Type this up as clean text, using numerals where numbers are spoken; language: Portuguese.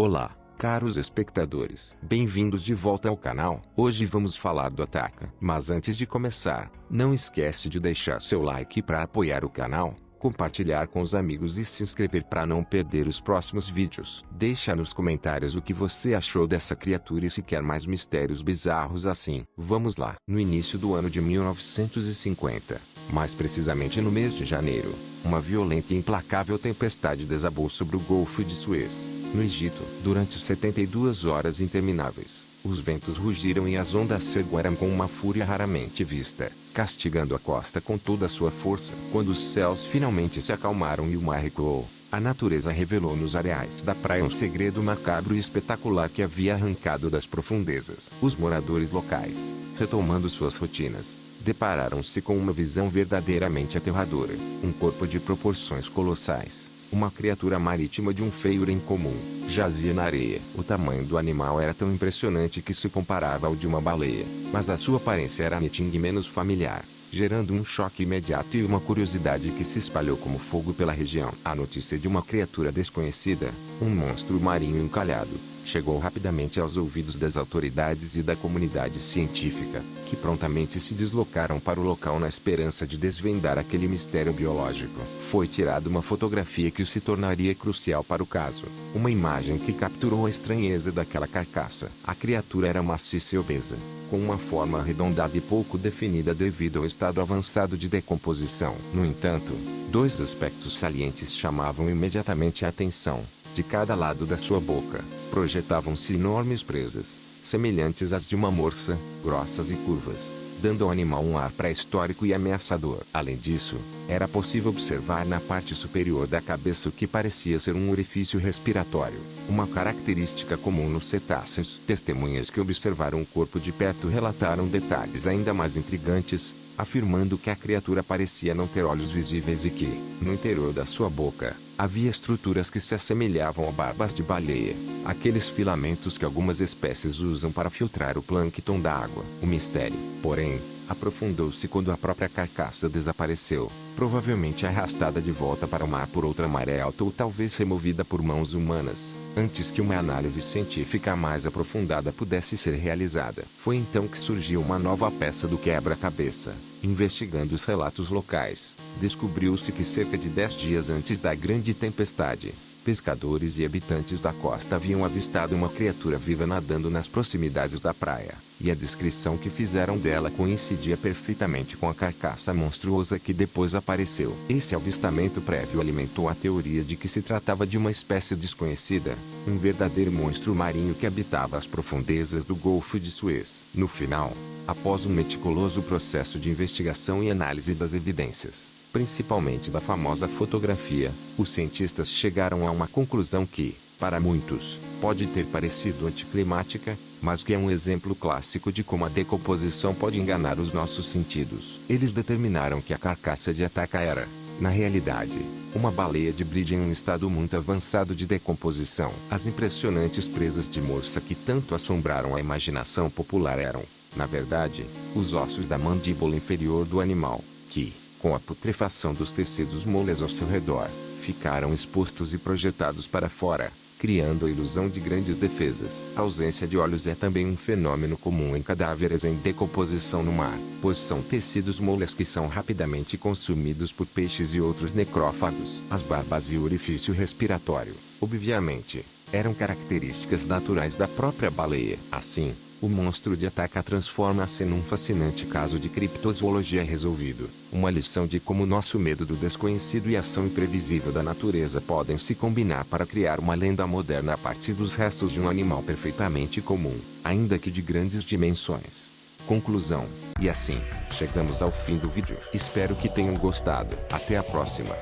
Olá, caros espectadores. Bem-vindos de volta ao canal. Hoje vamos falar do Ataca. Mas antes de começar, não esquece de deixar seu like para apoiar o canal, compartilhar com os amigos e se inscrever para não perder os próximos vídeos. Deixa nos comentários o que você achou dessa criatura e se quer mais mistérios bizarros assim. Vamos lá. No início do ano de 1950, mais precisamente no mês de janeiro, uma violenta e implacável tempestade desabou sobre o Golfo de Suez, no Egito. Durante 72 horas intermináveis, os ventos rugiram e as ondas sergueram com uma fúria raramente vista, castigando a costa com toda a sua força. Quando os céus finalmente se acalmaram e o mar recuou, a natureza revelou nos areais da praia um segredo macabro e espetacular que havia arrancado das profundezas. Os moradores locais, retomando suas rotinas, depararam-se com uma visão verdadeiramente aterradora. Um corpo de proporções colossais, uma criatura marítima de um feiura incomum, jazia na areia. O tamanho do animal era tão impressionante que se comparava ao de uma baleia, mas a sua aparência era nítida e menos familiar, gerando um choque imediato e uma curiosidade que se espalhou como fogo pela região. A notícia de uma criatura desconhecida, um monstro marinho encalhado, chegou rapidamente aos ouvidos das autoridades e da comunidade científica, que prontamente se deslocaram para o local na esperança de desvendar aquele mistério biológico. Foi tirada uma fotografia que se tornaria crucial para o caso, uma imagem que capturou a estranheza daquela carcaça. A criatura era maciça e obesa, com uma forma arredondada e pouco definida devido ao estado avançado de decomposição. No entanto, dois aspectos salientes chamavam imediatamente a atenção. De cada lado da sua boca, projetavam-se enormes presas, semelhantes às de uma morsa, grossas e curvas, dando ao animal um ar pré-histórico e ameaçador. Além disso, era possível observar na parte superior da cabeça o que parecia ser um orifício respiratório, uma característica comum nos cetáceos. Testemunhas que observaram o corpo de perto relataram detalhes ainda mais intrigantes, afirmando que a criatura parecia não ter olhos visíveis e que, no interior da sua boca, havia estruturas que se assemelhavam a barbas de baleia, aqueles filamentos que algumas espécies usam para filtrar o plâncton da água. O mistério, porém, aprofundou-se quando a própria carcaça desapareceu, provavelmente arrastada de volta para o mar por outra maré alta ou talvez removida por mãos humanas, antes que uma análise científica mais aprofundada pudesse ser realizada. Foi então que surgiu uma nova peça do quebra-cabeça. Investigando os relatos locais, descobriu-se que cerca de 10 dias antes da grande tempestade, pescadores e habitantes da costa haviam avistado uma criatura viva nadando nas proximidades da praia, e a descrição que fizeram dela coincidia perfeitamente com a carcaça monstruosa que depois apareceu. Esse avistamento prévio alimentou a teoria de que se tratava de uma espécie desconhecida, um verdadeiro monstro marinho que habitava as profundezas do Golfo de Suez. No final, após um meticuloso processo de investigação e análise das evidências, principalmente da famosa fotografia, os cientistas chegaram a uma conclusão que, para muitos, pode ter parecido anticlimática, mas que é um exemplo clássico de como a decomposição pode enganar os nossos sentidos. Eles determinaram que a carcaça de Ataca era, na realidade, uma baleia de bridge em um estado muito avançado de decomposição. As impressionantes presas de morsa que tanto assombraram a imaginação popular eram, na verdade, os ossos da mandíbula inferior do animal, que, com a putrefação dos tecidos moles ao seu redor, ficaram expostos e projetados para fora, criando a ilusão de grandes defesas. A ausência de olhos é também um fenômeno comum em cadáveres em decomposição no mar, pois são tecidos moles que são rapidamente consumidos por peixes e outros necrófagos. As barbas e o orifício respiratório, obviamente, eram características naturais da própria baleia. Assim, o monstro de Ataca transforma-se num fascinante caso de criptozoologia resolvido, uma lição de como nosso medo do desconhecido e a ação imprevisível da natureza podem se combinar para criar uma lenda moderna a partir dos restos de um animal perfeitamente comum, ainda que de grandes dimensões. Conclusão. E assim, chegamos ao fim do vídeo. Espero que tenham gostado. Até a próxima.